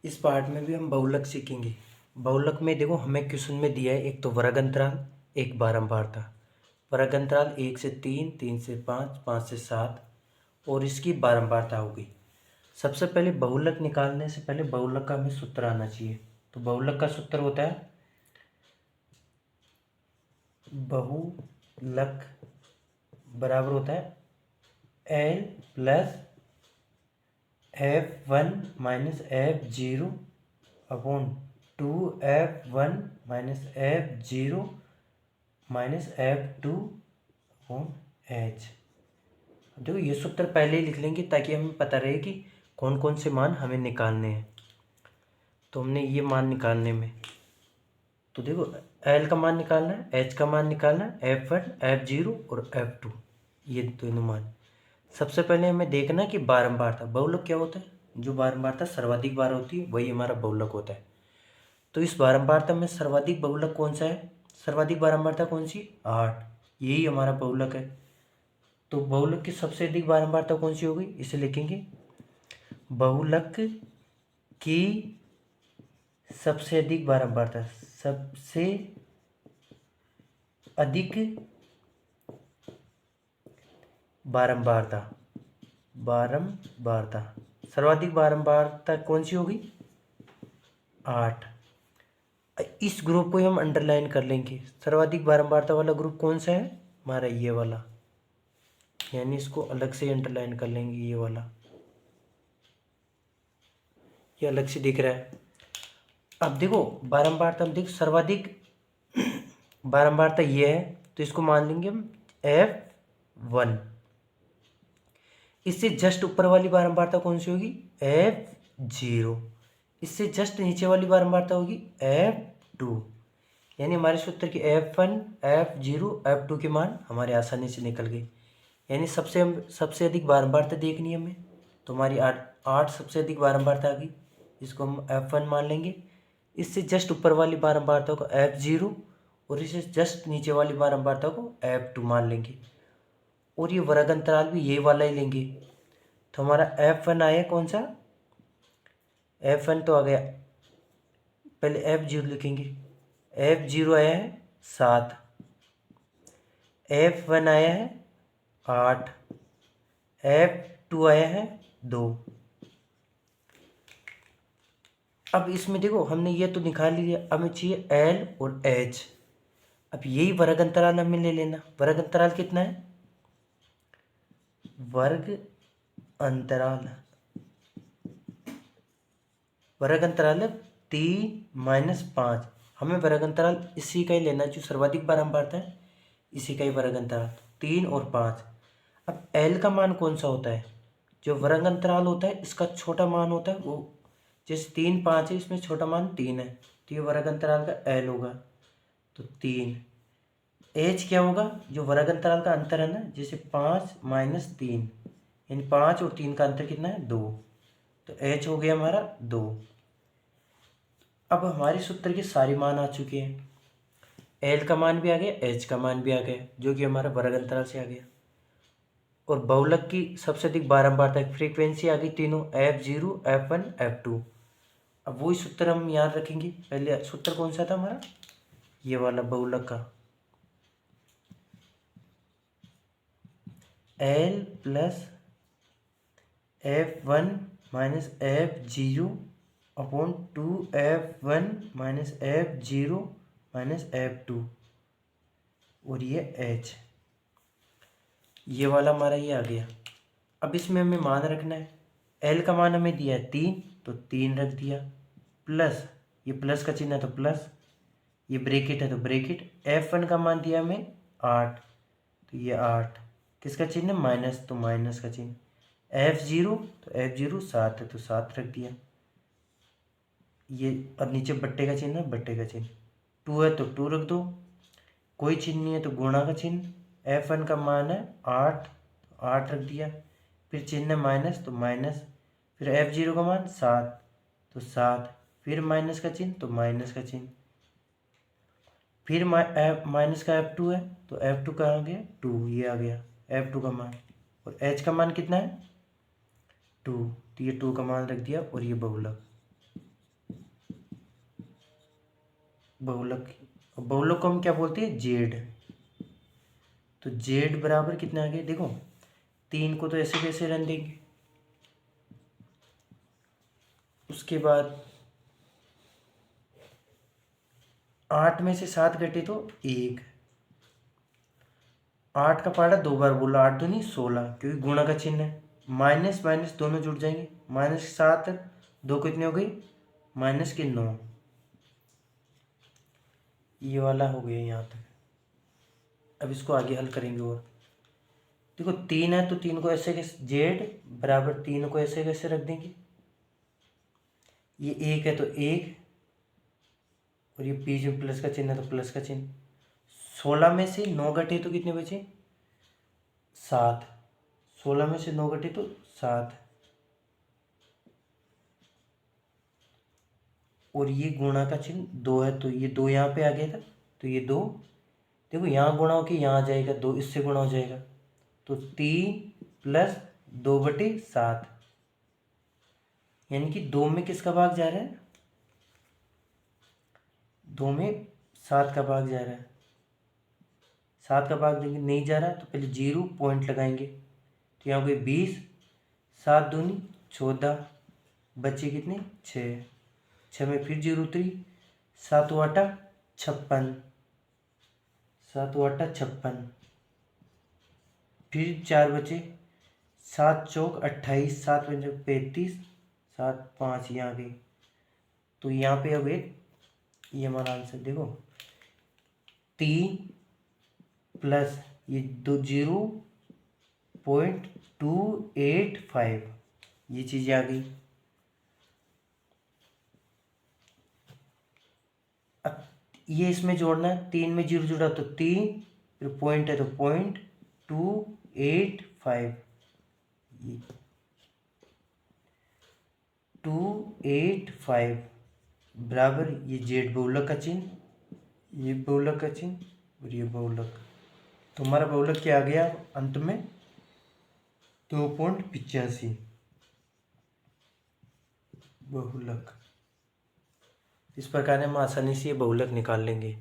इस पार्ट में भी हम बहुलक सीखेंगे। बहुलक में देखो हमें क्वेश्चन में दिया है एक तो वर्ग अंतराल, एक बारंबारता। वर्ग अंतराल 1 से 3, 3 से 5, 5 से 7 और इसकी बारंबारता होगी। सबसे पहले बहुलक निकालने से पहले बहुलक का हमें सूत्र आना चाहिए। तो बहुलक का सूत्र होता है बहुलक बराबर होता है L plus F1 minus F0 upon 2F1 minus F0 minus F2 upon H। देखो ये सूत्र पहले ही लिख लेंगे ताकि हमें पता रहे कि कौन कौन से मान हमें निकालने हैं। तो हमने ये मान निकालने में, तो देखो L का मान निकालना है, H का मान निकालना है, F1 F0 और F2 ये दोनों मान। सबसे पहले हमें देखना है कि बारंबारता बहुलक क्या होता है। जो बारंबारता सर्वाधिक बार होती है वही हमारा बहुलक होता है। तो इस बारंबारता में सर्वाधिक बहुलक कौन सा है, सर्वाधिक बारंबारता कौन सी, 8, यही हमारा बहुलक है। तो बहुलक की सबसे अधिक बारंबारता कौन सी होगी, इसे लिखेंगे बहुलक की सबसे अधिक बारंबारता, सबसे अधिक बारंबारता, बारंबारता सर्वाधिक बारंबारता कौन सी होगी, 8। इस ग्रुप को हम अंडरलाइन कर लेंगे। सर्वाधिक बारंबारता वाला ग्रुप कौन सा है, हमारा ये वाला, यानी इसको अलग से अंडरलाइन कर लेंगे। ये वाला ये अलग से दिख रहा है। अब देखो बारंबारता में, देखो सर्वाधिक बारंबारता ये है तो इसको मान लेंगे हम F1। इससे जस्ट ऊपर वाली बारंबारता कौन सी होगी, F0। इससे जस्ट नीचे वाली बारंबारता होगी F2। यानी हमारे सूत्र की F1 F0 F2 के मान हमारे आसानी से निकल गए। यानी सबसे अधिक बारंबारता देखनी है हमें, तो हमारी 8 सबसे अधिक बारंबारता आ गई, इसको हम F1 मान लेंगे। इससे जस्ट ऊपर वाली बारंबारता को F0 और इससे जस्ट नीचे वाली बारंबारता को F2 मान लेंगे। और ये वर्ग अंतराल भी यही वाला ही लेंगे। तो हमारा F1 आया कौन सा, F1 तो आ गया, पहले F0 लिखेंगे। F0 आया है 7, F1 आया है 8, F2 आया है 2। अब इसमें देखो हमने ये तो निकाल लिया, हमें चाहिए L और H। अब यही वर्ग अंतराल हमें ले लेना। वर्ग अंतराल कितना है, वर्ग अंतराल, वर्ग अंतराल 3-5। हमें वर्ग अंतराल इसी का ही लेना जो सर्वाधिक बारंबारता है, इसी का ही वर्ग अंतराल 3 और 5। अब L का मान कौन सा होता है, जो वर्ग अंतराल होता है इसका छोटा मान होता है वो, जैसे 3-5 है इसमें छोटा मान 3 है, तो ये वर्ग अंतराल का L होगा, तो 3। H क्या होगा, जो वर्ग अंतराल का अंतर है ना, जैसे 5-3, यानी 5 और 3 का अंतर कितना है, 2, तो H हो गया हमारा 2। अब हमारे सूत्र के सारे मान आ चुके हैं, L का मान भी आ गया, H का मान भी आ गया, जो कि हमारा वर्ग अंतराल से आ गया। और बहुलक की सबसे अधिक बारंबारता फ्रीक्वेंसी आ गई तीनों, F0 F1 F2। अब वही सूत्र हम याद रखेंगे। पहले सूत्र कौन सा था हमारा, ये वाला बहुलक का, L plus F1 minus F0 upon 2F1 minus F0 minus F2 और ये H, ये वाला हमारा ये आ गया। अब इसमें हमें मान रखना है, L का मान हमें दिया है 3, तो 3 रख दिया, प्लस ये प्लस का चिन्ह है तो प्लस, ये ब्रैकेट है तो ब्रैकेट। F1 का मान दिया हमें 8, तो ये 8, किसका चिन्ह, माइनस, तो माइनस का चिन्ह। F0 तो F0 7 है तो 7 रख दिया, ये और नीचे बट्टे का चिन्ह है, बट्टे का चिन्ह। 2 है तो 2 रख दो, कोई चिन्ह नहीं है तो गुणा का चिन्ह। F1 का मान है 8, तो 8 रख दिया, फिर चिन्ह माइनस तो माइनस, फिर F0 का मान 7 तो 7, फिर माइनस का चिन्ह तो माइनस का चिन्ह, फिर माइनस का F2 है तो F2 का आ गया 2, ये आ गया F2 का मान। और H का मान कितना है 2, तो ये 2 का मान रख दिया और ये बहुलक। बहुलक, बहुलक को हम क्या बोलते हैं, जेड। तो जेड बराबर कितना आ गया, देखो 3 को तो ऐसे कैसे रन देंगे। उसके बाद 8 में से 7 घटे तो 1, 8 का पहाड़ा 2 बार बोला, 8 दूनी 16, क्योंकि गुणा का चिन्ह है। माइनस माइनस दोनों जुड़ जाएंगे, -7 2 कितने हो गई, -9। ये वाला हो गया यहाँ तक। अब इसको आगे हल करेंगे। और देखो 3 है तो 3 को ऐसे कैसे, जेड बराबर 3 को ऐसे कैसे रख देंगे, ये 1 है तो 1, और ये बीच में प्लस का चिन्ह है तो प्लस का चिन्ह। 16 में से 9 घटे तो कितने बचे, 7। 16 में से 9 घटे तो 7, और ये गुणा का चिन्ह 2 है तो ये 2 यहाँ पे आ गया था, तो ये 2, देखो यहाँ गुणा हो के यहाँ आ जाएगा, 2 इससे गुणा हो जाएगा, तो 3 + 2/7, यानी कि 2 में किसका भाग जा रहा है, 2 में 7 का भाग जा रहा है। 7 का भाग देंगे, नहीं जा रहा है तो पहले 0 पॉइंट लगाएंगे, तो यहाँ कोई 20, 7 दूनी 14, बचे कितने 6, 6 में फिर 0 3, 7 8 56, 7 8 56, फिर 4 बचे, 7 चौक 28, 7 पंजे 35, 7 5 यहाँ गई, तो यहाँ पे अब ये हमारा आंसर देखो 3 प्लस ये 0.285, ये चीज़ आ गई। अब ये इसमें जोड़ना है, 3 में 0 जुड़ा तो 3, फिर पॉइंट है तो 0.285, ये 285 बराबर ये जेड बहुलक का चिन्ह, ये बहुलक का चिन्ह और ये बहुलक। तो हमारा बहुलक क्या आ गया अंत में, 2.85 बहुलक। इस प्रकार हम आसानी से ये बहुलक निकाल लेंगे।